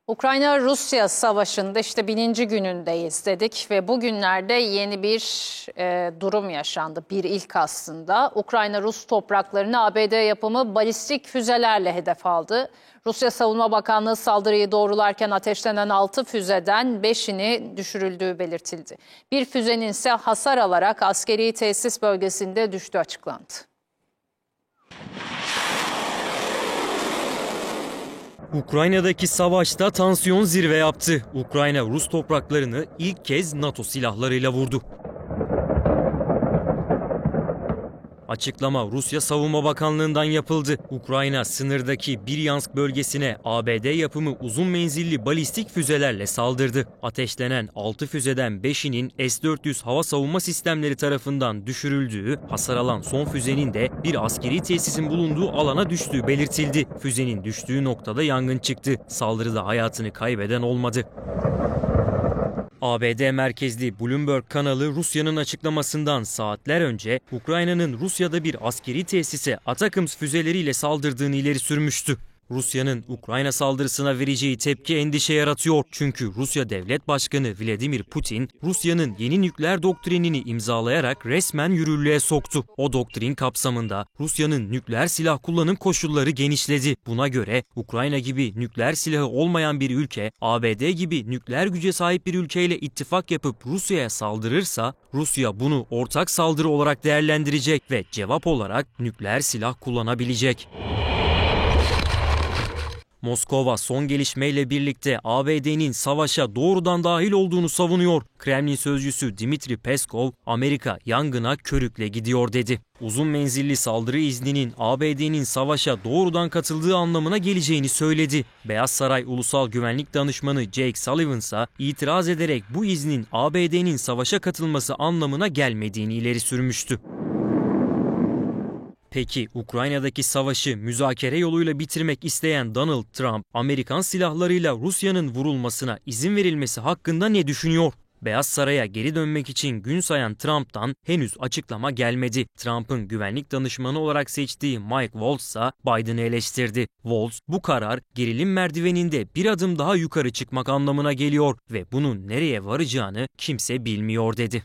Ukrayna-Rusya savaşında işte 1000. günündeyiz dedik ve bugünlerde yeni bir durum yaşandı. Bir ilk aslında. Ukrayna Rus topraklarını ABD yapımı balistik füzelerle hedef aldı. Rusya Savunma Bakanlığı saldırıyı doğrularken ateşlenen 6 füzeden 5'ini düşürüldüğü belirtildi. Bir füzenin ise hasar alarak askeri tesis bölgesinde düştüğü açıklandı. Ukrayna'daki savaşta tansiyon zirve yaptı. Ukrayna Rus topraklarını ilk kez NATO silahlarıyla vurdu. Açıklama Rusya Savunma Bakanlığı'ndan yapıldı. Ukrayna sınırdaki Biryansk bölgesine ABD yapımı uzun menzilli balistik füzelerle saldırdı. Ateşlenen 6 füzeden 5'inin S-400 hava savunma sistemleri tarafından düşürüldüğü, hasar alan son füzenin de bir askeri tesisin bulunduğu alana düştüğü belirtildi. Füzenin düştüğü noktada yangın çıktı. Saldırıda hayatını kaybeden olmadı. ABD merkezli Bloomberg kanalı Rusya'nın açıklamasından saatler önce Ukrayna'nın Rusya'da bir askeri tesise Atakams füzeleriyle saldırdığını ileri sürmüştü. Rusya'nın Ukrayna saldırısına vereceği tepki endişe yaratıyor. Çünkü Rusya Devlet Başkanı Vladimir Putin, Rusya'nın yeni nükleer doktrinini imzalayarak resmen yürürlüğe soktu. O doktrin kapsamında Rusya'nın nükleer silah kullanım koşulları genişledi. Buna göre Ukrayna gibi nükleer silahı olmayan bir ülke, ABD gibi nükleer güce sahip bir ülkeyle ittifak yapıp Rusya'ya saldırırsa, Rusya bunu ortak saldırı olarak değerlendirecek ve cevap olarak nükleer silah kullanabilecek. Moskova son gelişmeyle birlikte ABD'nin savaşa doğrudan dahil olduğunu savunuyor. Kremlin sözcüsü Dmitri Peskov, Amerika yangına körükle gidiyor dedi. Uzun menzilli saldırı izninin ABD'nin savaşa doğrudan katıldığı anlamına geleceğini söyledi. Beyaz Saray Ulusal Güvenlik Danışmanı Jake Sullivan ise itiraz ederek bu iznin ABD'nin savaşa katılması anlamına gelmediğini ileri sürmüştü. Peki Ukrayna'daki savaşı müzakere yoluyla bitirmek isteyen Donald Trump, Amerikan silahlarıyla Rusya'nın vurulmasına izin verilmesi hakkında ne düşünüyor? Beyaz Saray'a geri dönmek için gün sayan Trump'tan henüz açıklama gelmedi. Trump'ın güvenlik danışmanı olarak seçtiği Mike Waltz ise Biden'ı eleştirdi. Waltz, bu karar gerilim merdiveninde bir adım daha yukarı çıkmak anlamına geliyor ve bunun nereye varacağını kimse bilmiyor dedi.